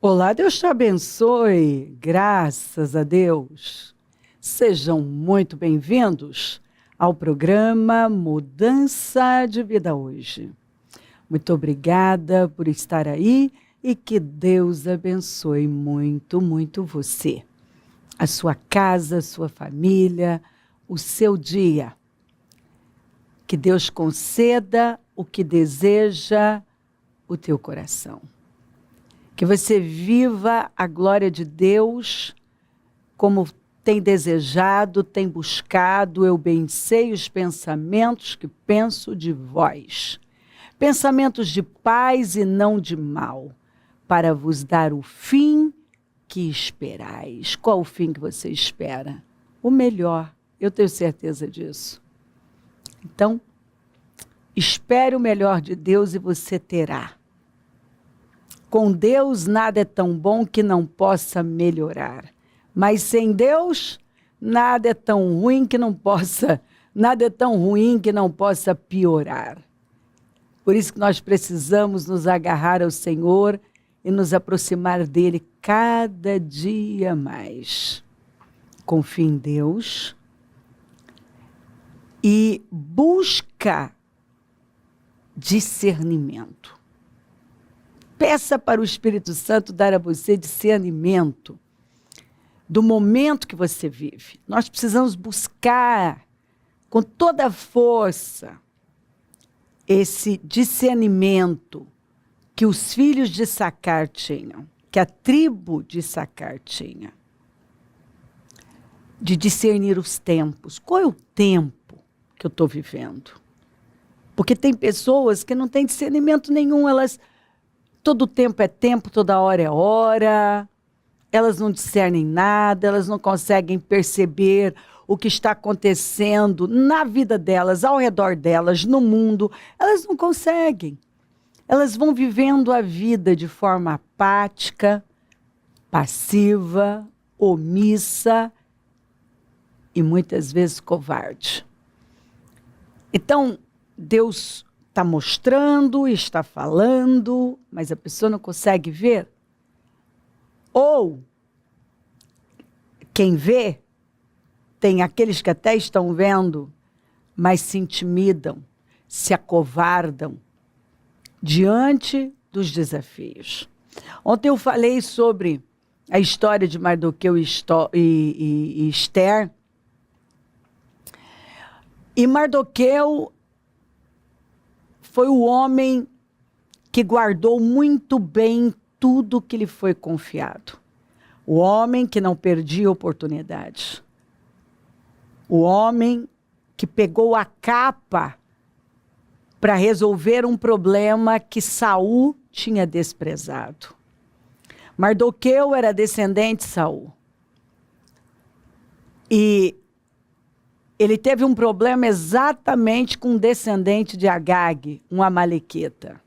Olá, Deus te abençoe, graças a Deus. Sejam muito bem-vindos ao programa Mudança de Vida Hoje. Muito obrigada por estar aí e que Deus abençoe muito, muito você, a sua casa, a sua família, o seu dia. Que Deus conceda o que deseja o teu coração. Que você viva a glória de Deus como tem desejado, tem buscado. Eu bem sei os pensamentos que penso de vós. Pensamentos de paz e não de mal, para vos dar o fim que esperais. Qual o fim que você espera? O melhor, eu tenho certeza disso. Então, espere o melhor de Deus e você terá. Com Deus nada é tão bom que não possa melhorar. Mas sem Deus, nada é tão ruim que não possa piorar. Por isso que nós precisamos nos agarrar ao Senhor e nos aproximar dele cada dia mais. Confie em Deus e busca discernimento. Peça para o Espírito Santo dar a você discernimento do momento que você vive. Nós precisamos buscar com toda a força esse discernimento que os filhos de Issacar tinham, que a tribo de Issacar tinha, de discernir os tempos. Qual é o tempo que eu estou vivendo? Porque tem pessoas que não têm discernimento nenhum, todo tempo é tempo, toda hora é hora, elas não discernem nada, elas não conseguem perceber o que está acontecendo na vida delas, ao redor delas, no mundo, elas não conseguem. Elas vão vivendo a vida de forma apática, passiva, omissa e muitas vezes covarde. Então, Deus está mostrando, está falando, mas a pessoa não consegue ver. Ou, quem vê, tem aqueles que até estão vendo, mas se intimidam, se acovardam diante dos desafios. Ontem eu falei sobre a história de Mardoqueu e Esther. E Mardoqueu foi o homem que guardou muito bem tudo que lhe foi confiado. O homem que não perdia oportunidade. O homem que pegou a capa para resolver um problema que Saul tinha desprezado. Mardoqueu era descendente de Saul. E ele teve um problema exatamente com um descendente de Agag, um amalequita.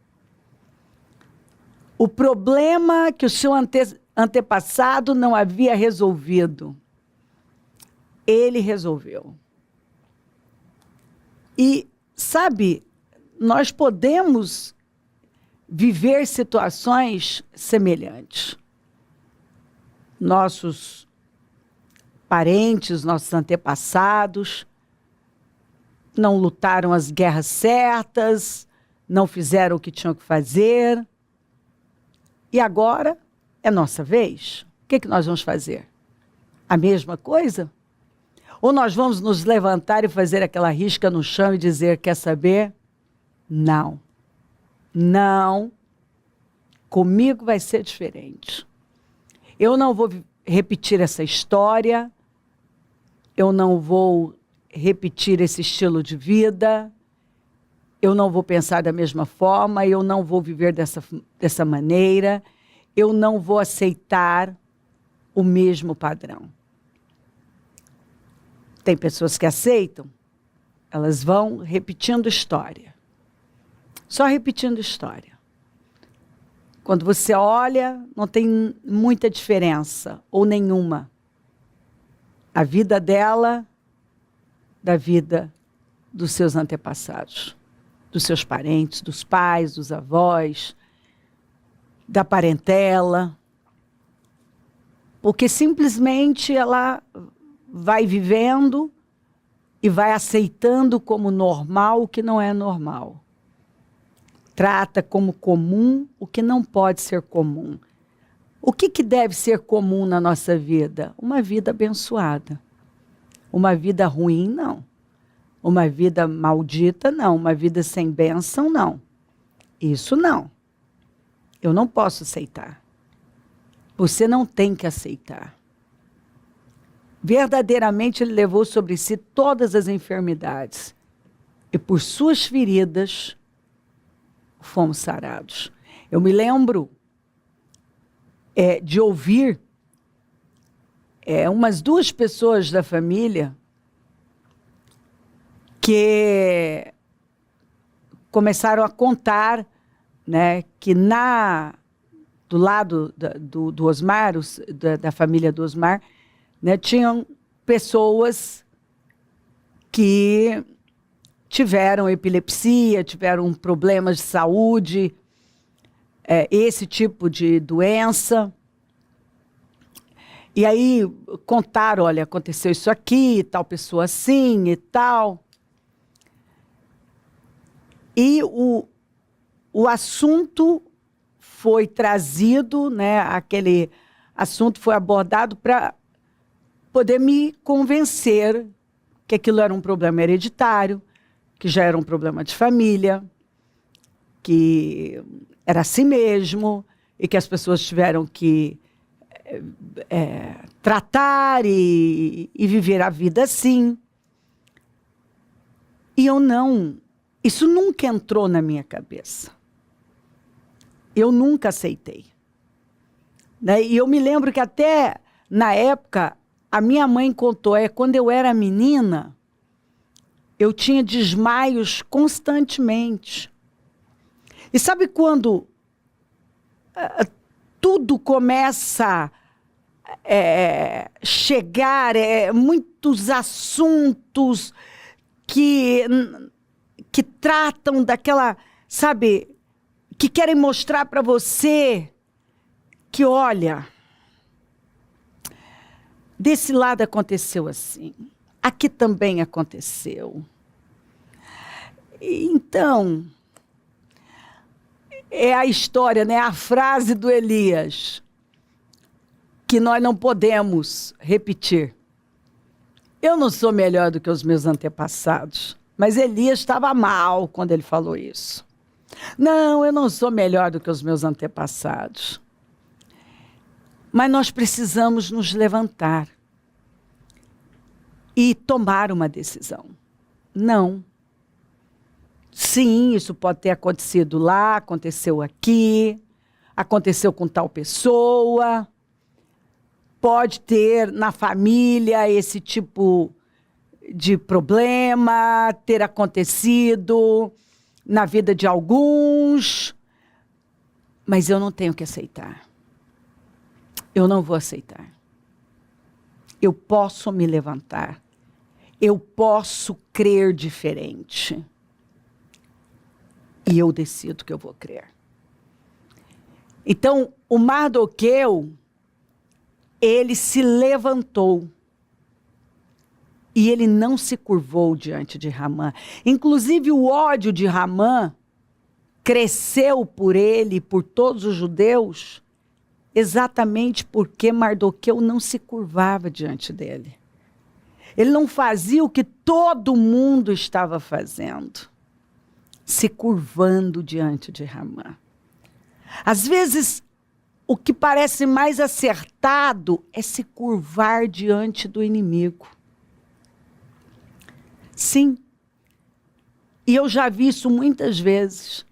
O problema que o seu antepassado não havia resolvido, ele resolveu. E, sabe, nós podemos viver situações semelhantes. Nossos parentes, nossos antepassados, não lutaram as guerras certas, não fizeram o que tinham que fazer. E agora é nossa vez. O que nós vamos fazer? A mesma coisa? Ou nós vamos nos levantar e fazer aquela risca no chão e dizer, quer saber? Não. Não. Comigo vai ser diferente. Eu não vou repetir essa história. Eu não vou repetir esse estilo de vida, eu não vou pensar da mesma forma, eu não vou viver dessa maneira, eu não vou aceitar o mesmo padrão. Tem pessoas que aceitam, elas vão repetindo história, só repetindo história. Quando você olha, não tem muita diferença, ou nenhuma. A vida dela, da vida dos seus antepassados, dos seus parentes, dos pais, dos avós, da parentela. Porque simplesmente ela vai vivendo e vai aceitando como normal o que não é normal. Trata como comum o que não pode ser comum. O que deve ser comum na nossa vida? Uma vida abençoada. Uma vida ruim, não. Uma vida maldita, não. Uma vida sem bênção, não. Isso não. Eu não posso aceitar. Você não tem que aceitar. Verdadeiramente ele levou sobre si todas as enfermidades. E por suas feridas fomos sarados. Eu me lembro de ouvir umas 2 pessoas da família que começaram a contar, né, que do lado do Osmar, da família do Osmar, né, tinham pessoas que tiveram epilepsia, tiveram problemas de saúde, esse tipo de doença. E aí contaram, olha, aconteceu isso aqui, tal pessoa assim e tal. E o assunto foi trazido, né, aquele assunto foi abordado para poder me convencer que aquilo era um problema hereditário, que já era um problema de família, que era assim mesmo, e que as pessoas tiveram que tratar e viver a vida assim. E eu não... Isso nunca entrou na minha cabeça. Eu nunca aceitei. Né? E eu me lembro que até na época, a minha mãe contou, quando eu era menina, eu tinha desmaios constantemente. E sabe quando tudo começa a chegar, muitos assuntos que tratam daquela, sabe, que querem mostrar para você que, olha, desse lado aconteceu assim, aqui também aconteceu. Então, é a história, né? A frase do Elias, que nós não podemos repetir. Eu não sou melhor do que os meus antepassados, mas Elias estava mal quando ele falou isso. Não, eu não sou melhor do que os meus antepassados. Mas nós precisamos nos levantar e tomar uma decisão. Não. Sim, isso pode ter acontecido lá, aconteceu aqui, aconteceu com tal pessoa. Pode ter na família esse tipo de problema, ter acontecido na vida de alguns, mas eu não tenho que aceitar. Eu não vou aceitar. Eu posso me levantar. Eu posso crer diferente. E eu decido que eu vou crer. Então, o Mardoqueu, ele se levantou. E ele não se curvou diante de Ramã. Inclusive, o ódio de Ramã cresceu por ele e por todos os judeus, exatamente porque Mardoqueu não se curvava diante dele. Ele não fazia o que todo mundo estava fazendo, se curvando diante de Ramã. Às vezes, o que parece mais acertado é se curvar diante do inimigo. Sim, e eu já vi isso muitas vezes.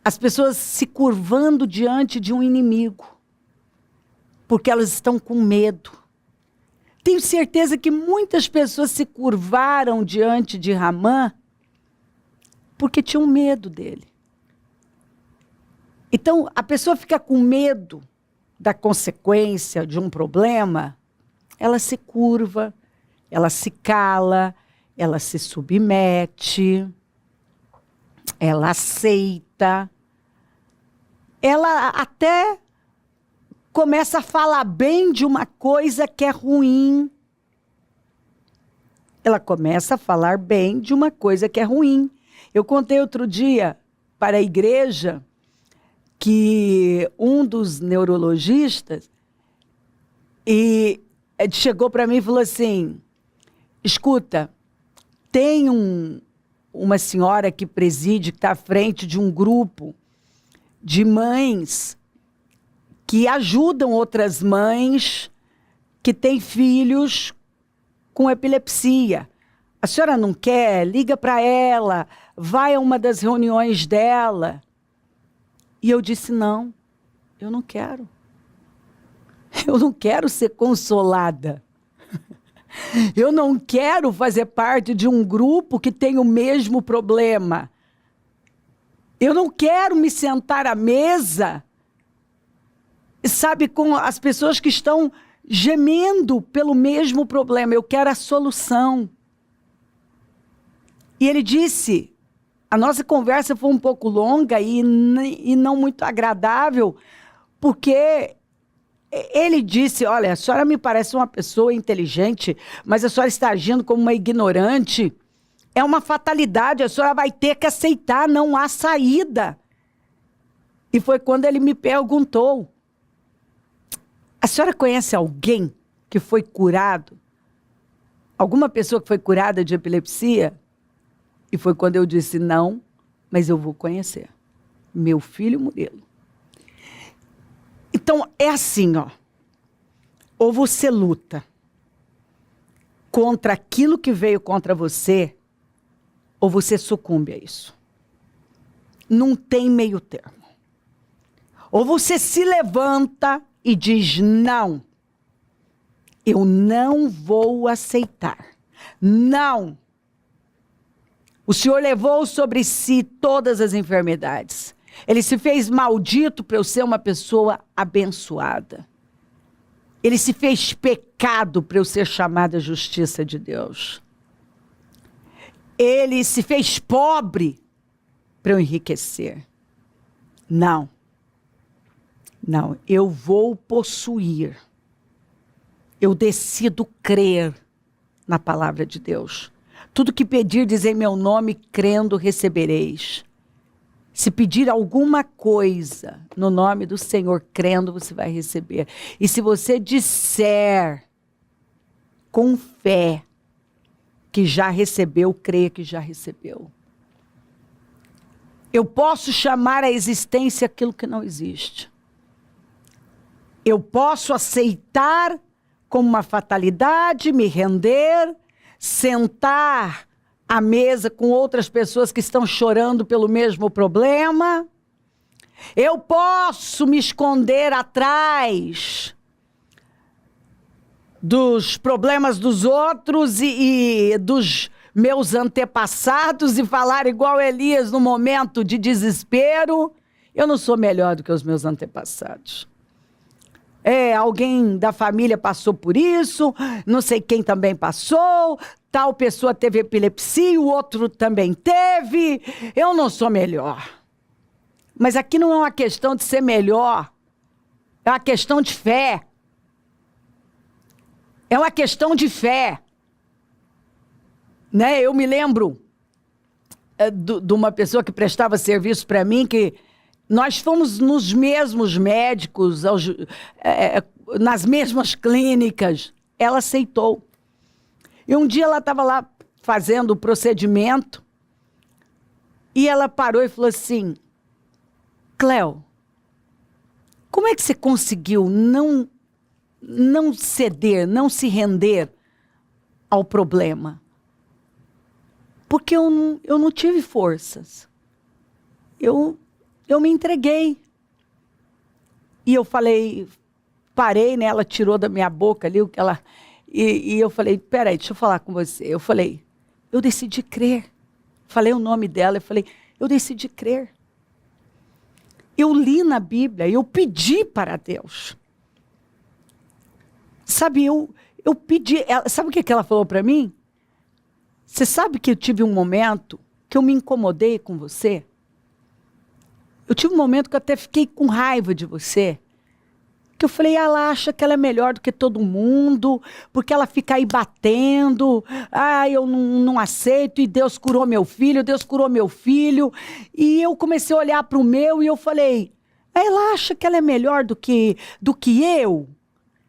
As pessoas se curvando diante de um inimigo, porque elas estão com medo. Tenho certeza que muitas pessoas se curvaram diante de Ramã, porque tinham medo dele. Então, a pessoa fica com medo da consequência de um problema, ela se curva, ela se cala, ela se submete, ela aceita, ela até começa a falar bem de uma coisa que é ruim. Ela começa a falar bem de uma coisa que é ruim. Eu contei outro dia para a igreja que um dos neurologistas chegou para mim e falou assim, escuta, tem uma senhora que preside, que está à frente de um grupo de mães que ajudam outras mães que têm filhos com epilepsia. A senhora não quer? Liga para ela, vai a uma das reuniões dela. E eu disse, não, eu não quero. Eu não quero ser consolada. Eu não quero fazer parte de um grupo que tem o mesmo problema. Eu não quero me sentar à mesa, sabe, com as pessoas que estão gemendo pelo mesmo problema. Eu quero a solução. E ele disse, a nossa conversa foi um pouco longa e não muito agradável, porque ele disse, olha, a senhora me parece uma pessoa inteligente, mas a senhora está agindo como uma ignorante. É uma fatalidade, a senhora vai ter que aceitar, não há saída. E foi quando ele me perguntou, a senhora conhece alguém que foi curado? Alguma pessoa que foi curada de epilepsia? E foi quando eu disse, não, mas eu vou conhecer. Meu filho Murilo. Então, é assim, ó. Ou você luta contra aquilo que veio contra você, ou você sucumbe a isso. Não tem meio termo. Ou você se levanta e diz, não, eu não vou aceitar. Não. O Senhor levou sobre si todas as enfermidades. Ele se fez maldito para eu ser uma pessoa abençoada. Ele se fez pecado para eu ser chamada justiça de Deus. Ele se fez pobre para eu enriquecer. Não. Não, eu vou possuir. Eu decido crer na palavra de Deus. Tudo que pedirdes em meu nome, crendo, recebereis. Se pedir alguma coisa no nome do Senhor, crendo, você vai receber. E se você disser com fé que já recebeu, creia que já recebeu. Eu posso chamar à existência aquilo que não existe. Eu posso aceitar como uma fatalidade, me render, sentar à mesa com outras pessoas que estão chorando pelo mesmo problema. Eu posso me esconder atrás dos problemas dos outros e dos meus antepassados e falar igual Elias no momento de desespero. Eu não sou melhor do que os meus antepassados. Alguém da família passou por isso, não sei quem também passou, tal pessoa teve epilepsia, o outro também teve. Eu não sou melhor. Mas aqui não é uma questão de ser melhor, é uma questão de fé. É uma questão de fé. Né? Eu me lembro de uma pessoa que prestava serviço para mim, que nós fomos nos mesmos médicos, nas mesmas clínicas. Ela aceitou. E um dia ela estava lá fazendo o procedimento e ela parou e falou assim, Cléo, como é que você conseguiu não ceder, não se render ao problema? Porque eu não tive forças. Eu me entreguei. E eu falei, parei, né? Ela tirou da minha boca ali o que ela... E eu falei, peraí, deixa eu falar com você. Eu falei, eu decidi crer. Falei o nome dela, eu falei, eu decidi crer. Eu li na Bíblia, eu pedi para Deus. Sabe, eu pedi... Sabe o que ela falou para mim? Você sabe que eu tive um momento que eu me incomodei com você? Eu tive um momento que eu até fiquei com raiva de você. Que eu falei, ela acha que ela é melhor do que todo mundo, porque ela fica aí batendo, eu não aceito, e Deus curou meu filho, Deus curou meu filho. E eu comecei a olhar para o meu e eu falei, ela acha que ela é melhor do que eu?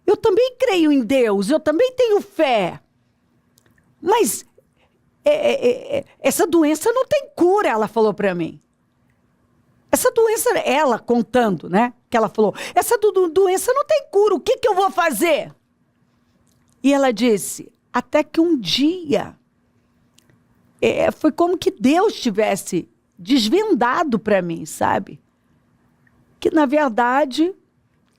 Eu também creio em Deus, eu também tenho fé. Mas essa doença não tem cura, ela falou para mim. Essa doença, ela contando, né? Que ela falou, essa doença não tem cura, o que eu vou fazer? E ela disse, até que um dia, foi como que Deus tivesse desvendado para mim, sabe? Que, na verdade,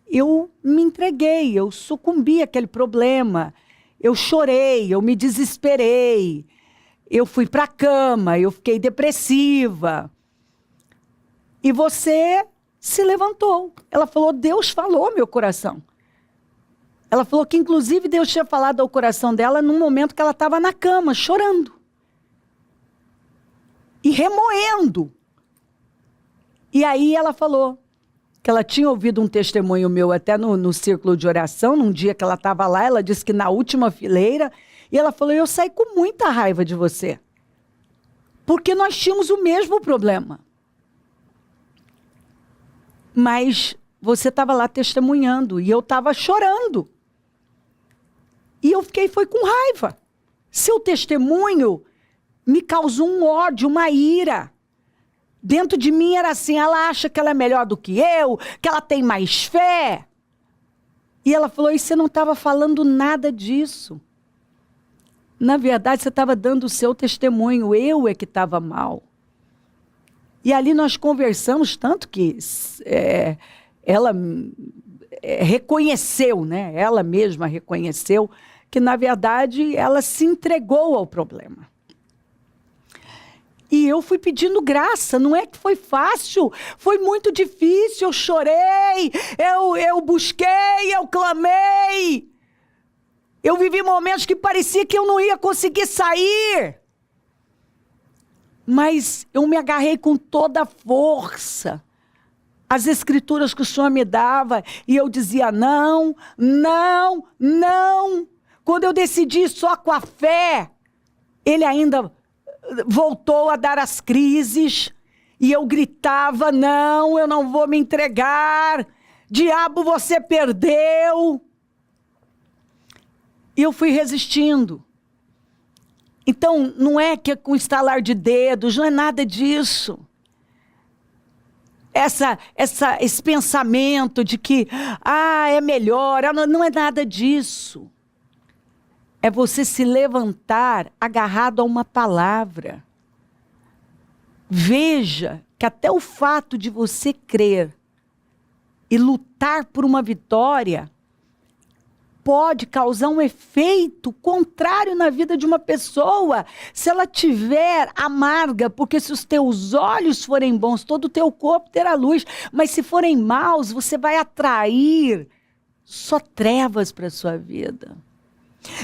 eu me entreguei, eu sucumbi àquele problema, eu chorei, eu me desesperei, eu fui para a cama, eu fiquei depressiva. E você se levantou. Ela falou, Deus falou ao meu coração. Ela falou que, inclusive, Deus tinha falado ao coração dela num momento que ela estava na cama, chorando. E remoendo. E aí ela falou que ela tinha ouvido um testemunho meu até no círculo de oração, num dia que ela estava lá, ela disse que na última fileira, e ela falou, eu saí com muita raiva de você. Porque nós tínhamos o mesmo problema. Mas você estava lá testemunhando e eu estava chorando. E eu foi com raiva. Seu testemunho me causou um ódio, uma ira. Dentro de mim era assim, ela acha que ela é melhor do que eu, que ela tem mais fé. E ela falou, e você não estava falando nada disso. Na verdade, você estava dando o seu testemunho, eu é que estava mal. E ali nós conversamos, tanto que ela reconheceu, né? Ela mesma reconheceu que, na verdade, ela se entregou ao problema. E eu fui pedindo graça, não é que foi fácil, foi muito difícil, eu chorei, eu busquei, eu clamei. Eu vivi momentos que parecia que eu não ia conseguir sair. Mas eu me agarrei com toda a força às escrituras que o Senhor me dava, e eu dizia não, não, não. Quando eu decidi só com a fé, ele ainda voltou a dar as crises, e eu gritava, não, eu não vou me entregar, diabo, você perdeu. E eu fui resistindo. Então, não é que é com estalar de dedos, não é nada disso. Esse pensamento de que, é melhor, não é nada disso. É você se levantar agarrado a uma palavra. Veja que até o fato de você crer e lutar por uma vitória pode causar um efeito contrário na vida de uma pessoa, se ela tiver amarga, porque se os teus olhos forem bons, todo o teu corpo terá luz, mas se forem maus, você vai atrair só trevas para a sua vida.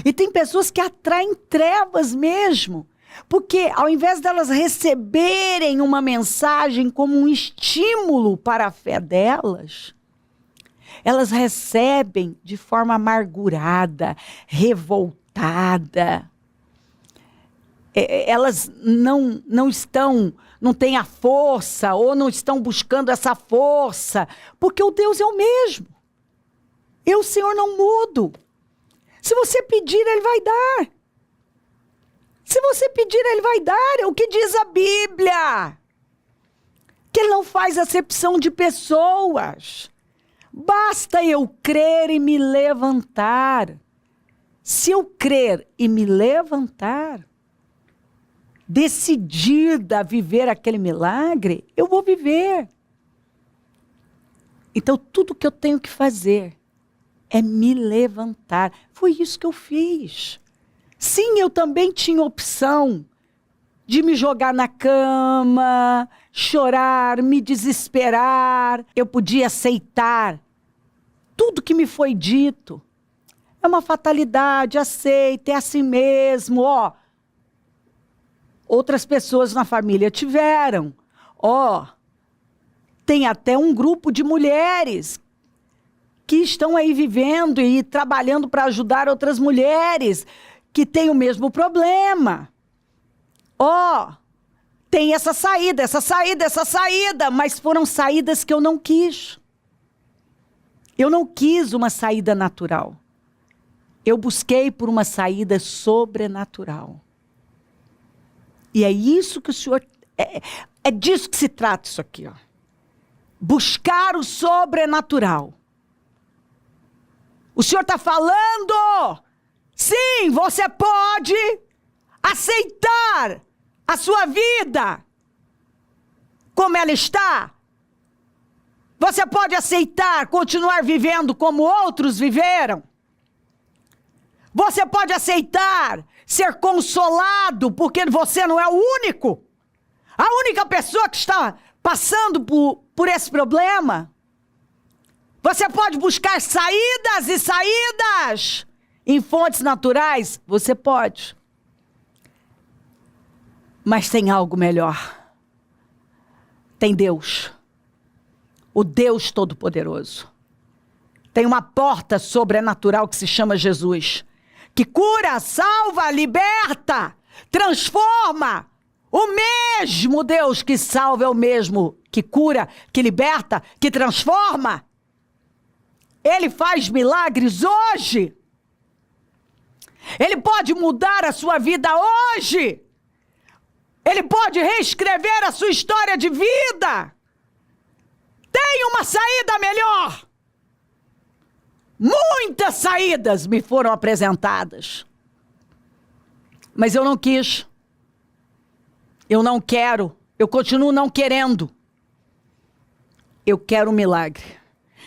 E tem pessoas que atraem trevas mesmo, porque ao invés delas receberem uma mensagem como um estímulo para a fé delas, elas recebem de forma amargurada, revoltada. Elas não têm a força, ou não estão buscando essa força, porque o Deus é o mesmo. Eu, Senhor, não mudo. Se você pedir, Ele vai dar. Se você pedir, Ele vai dar. É o que diz a Bíblia. Que Ele não faz acepção de pessoas. Basta eu crer e me levantar. Se eu crer e me levantar, decidida a viver aquele milagre, eu vou viver. Então, tudo que eu tenho que fazer é me levantar. Foi isso que eu fiz. Sim, eu também tinha opção de me jogar na cama, chorar, me desesperar. Eu podia aceitar tudo que me foi dito. É uma fatalidade, aceita, é assim mesmo, Outras pessoas na família tiveram. Tem até um grupo de mulheres que estão aí vivendo e trabalhando para ajudar outras mulheres que têm o mesmo problema. Tem essa saída, mas foram saídas que eu não quis. Eu não quis uma saída natural. Eu busquei por uma saída sobrenatural. E é isso que o Senhor... É disso que se trata isso aqui, ó. Buscar o sobrenatural. O Senhor está falando, sim, você pode aceitar a sua vida como ela está. Você pode aceitar continuar vivendo como outros viveram. Você pode aceitar ser consolado porque você não é o único. A única pessoa que está passando por esse problema. Você pode buscar saídas e saídas em fontes naturais? Você pode. Mas tem algo melhor. Tem Deus. O Deus Todo-Poderoso. Tem uma porta sobrenatural que se chama Jesus. Que cura, salva, liberta, transforma. O mesmo Deus que salva é o mesmo que cura, que liberta, que transforma. Ele faz milagres hoje. Ele pode mudar a sua vida hoje. Ele pode reescrever a sua história de vida. Tem uma saída melhor. Muitas saídas me foram apresentadas. Mas eu não quis. Eu não quero. Eu continuo não querendo. Eu quero um milagre.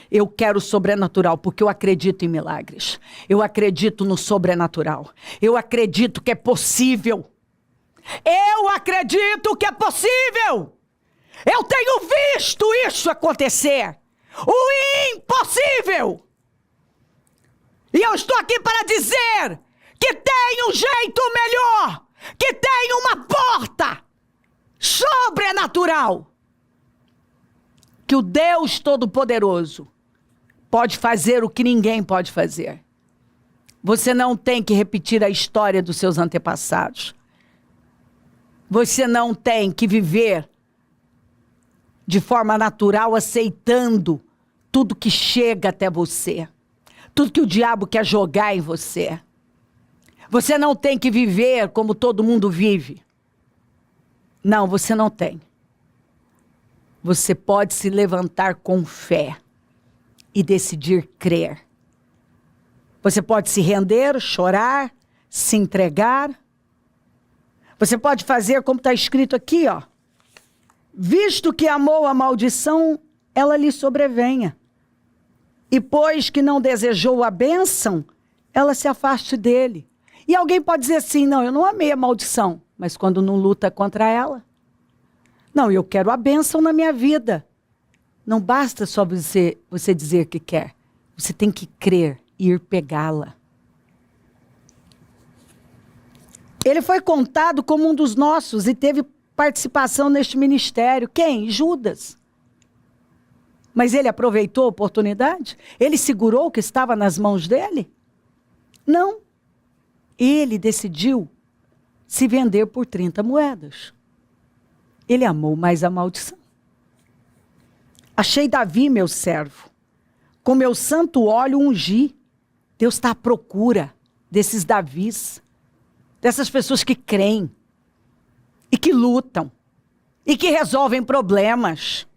Eu quero o sobrenatural, porque eu acredito em milagres. Eu acredito no sobrenatural. Eu acredito que é possível. Eu acredito que é possível. Eu tenho visto isso acontecer. O impossível. E eu estou aqui para dizer que tem um jeito melhor. Que tem uma porta sobrenatural. Que o Deus Todo-Poderoso pode fazer o que ninguém pode fazer. Você não tem que repetir a história dos seus antepassados. Você não tem que viver de forma natural, aceitando tudo que chega até você. Tudo que o diabo quer jogar em você. Você não tem que viver como todo mundo vive. Não, você não tem. Você pode se levantar com fé e decidir crer. Você pode se render, chorar, se entregar. Você pode fazer como está escrito aqui, ó. Visto que amou a maldição, ela lhe sobrevenha. E pois que não desejou a bênção, ela se afaste dele. E alguém pode dizer assim, não, eu não amei a maldição, mas quando não luta contra ela. Não, eu quero a bênção na minha vida. Não basta só você dizer que quer. Você tem que crer e ir pegá-la. Ele foi contado como um dos nossos e teve participação neste ministério. Quem? Judas. Mas ele aproveitou a oportunidade? Ele segurou o que estava nas mãos dele? Não. Ele decidiu se vender por 30 moedas. Ele amou mais a maldição. Achei Davi, meu servo. Com meu santo óleo ungi. Deus está à procura desses Davis. Dessas pessoas que creem. E que lutam. E que resolvem problemas.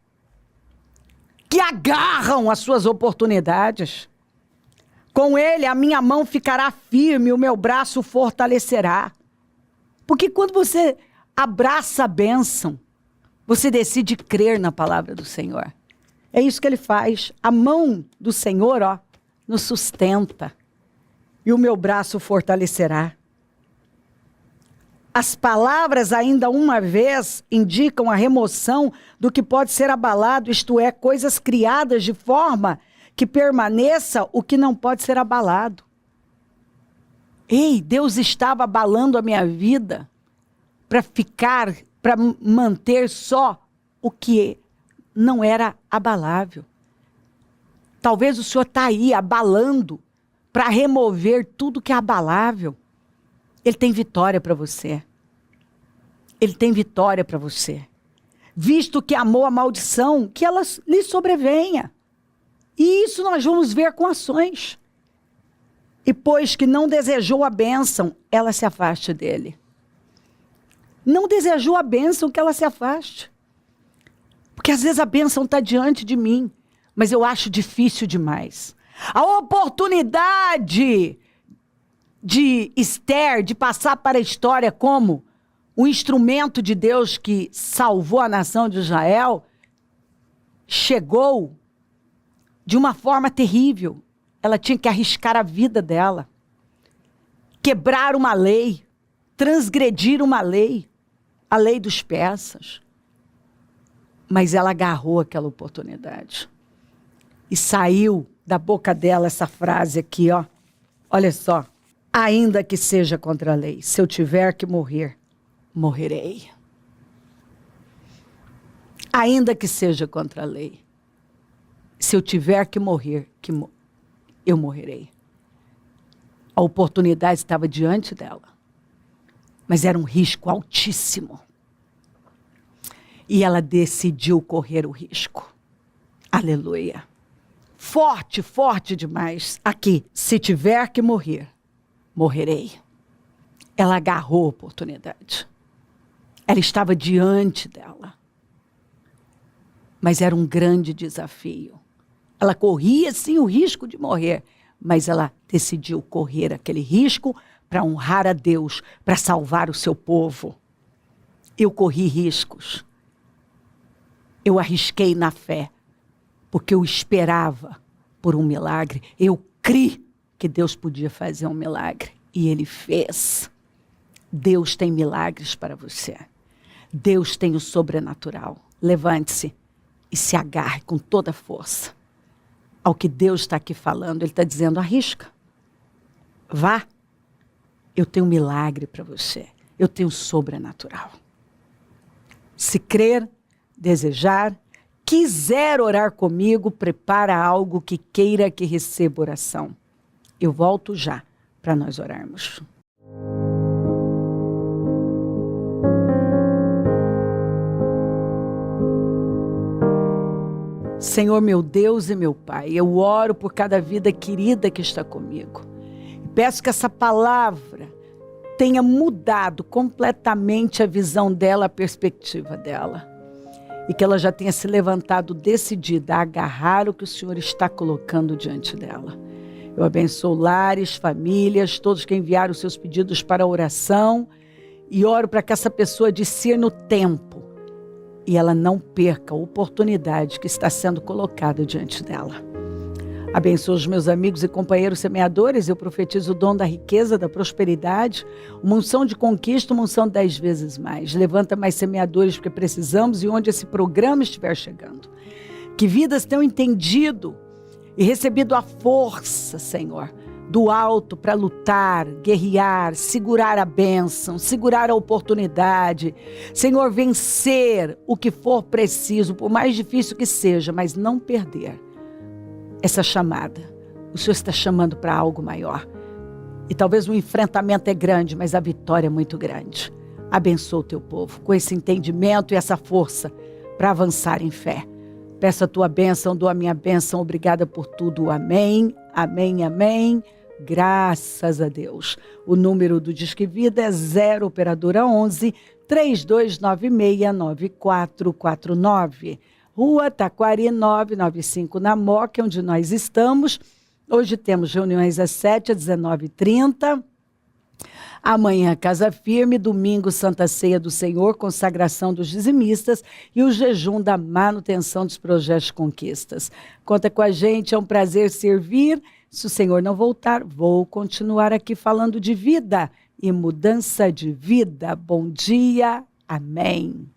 Que agarram as suas oportunidades. Com ele a minha mão ficará firme, o meu braço fortalecerá. Porque quando você abraça a bênção, você decide crer na palavra do Senhor. É isso que ele faz. A mão do Senhor, ó, nos sustenta. E o meu braço fortalecerá. As palavras, ainda uma vez, indicam a remoção do que pode ser abalado, isto é, coisas criadas de forma que permaneça o que não pode ser abalado. Ei, Deus estava abalando a minha vida para manter só o que não era abalável. Talvez o Senhor está aí abalando para remover tudo que é abalável. Ele tem vitória para você. Ele tem vitória para você. Visto que amou a maldição, que ela lhe sobrevenha. E isso nós vamos ver com ações. E pois que não desejou a bênção, ela se afaste dele. Não desejou a bênção, que ela se afaste. Porque às vezes a bênção está diante de mim, mas eu acho difícil demais. A oportunidade de Esther, de passar para a história como o instrumento de Deus que salvou a nação de Israel, chegou de uma forma terrível. Ela tinha que arriscar a vida dela, quebrar uma lei, transgredir uma lei, a lei dos persas. Mas ela agarrou aquela oportunidade. E saiu da boca dela essa frase aqui, ó. Olha só. Ainda que seja contra a lei, se eu tiver que morrer, morrerei. Ainda que seja contra a lei, se eu tiver que morrer, eu morrerei. A oportunidade estava diante dela, mas era um risco altíssimo. E ela decidiu correr o risco. Aleluia. Forte, forte demais. Aqui, se tiver que morrer, morrerei. Ela agarrou a oportunidade. Ela estava diante dela. Mas era um grande desafio. Ela corria, sim, o risco de morrer, mas ela decidiu correr aquele risco para honrar a Deus, para salvar o seu povo. Eu corri riscos. Eu arrisquei na fé, porque eu esperava por um milagre. Eu criei que Deus podia fazer um milagre, e Ele fez. Deus tem milagres para você. Deus tem o sobrenatural. Levante-se e se agarre com toda a força ao que Deus está aqui falando. Ele está dizendo, arrisca. Vá. Eu tenho um milagre para você. Eu tenho o sobrenatural. Se crer, desejar, quiser orar comigo, prepara algo que queira que receba oração. Eu volto já para nós orarmos. Senhor, meu Deus e meu Pai, eu oro por cada vida querida que está comigo. E peço que essa palavra tenha mudado completamente a visão dela, a perspectiva dela. E que ela já tenha se levantado decidida a agarrar o que o Senhor está colocando diante dela. Eu abençoo lares, famílias, todos que enviaram seus pedidos para a oração. E oro para que essa pessoa discirna o tempo. E ela não perca a oportunidade que está sendo colocada diante dela. Abençoo os meus amigos e companheiros semeadores. Eu profetizo o dom da riqueza, da prosperidade, uma unção de conquista, uma unção 10 vezes mais. Levanta mais semeadores porque precisamos e onde esse programa estiver chegando. Que vidas tenham entendido e recebido a força, Senhor, do alto para lutar, guerrear, segurar a bênção, segurar a oportunidade. Senhor, vencer o que for preciso, por mais difícil que seja, mas não perder essa chamada. O Senhor está chamando para algo maior. E talvez o enfrentamento é grande, mas a vitória é muito grande. Abençoa o teu povo com esse entendimento e essa força para avançar em fé. Peço a tua bênção, dou a minha bênção. Obrigada por tudo. Amém, amém, amém. Graças a Deus. O número do Disque Vida é 0 operadora 11 3296 9449. Rua Taquari 995 na Moca, onde nós estamos. Hoje temos reuniões às 7 às 19h30. Amanhã, Casa Firme. Domingo, Santa Ceia do Senhor, consagração dos dizimistas e o jejum da manutenção dos projetos de conquistas. Conta com a gente, é um prazer servir. Se o Senhor não voltar, vou continuar aqui falando de vida e mudança de vida. Bom dia. Amém.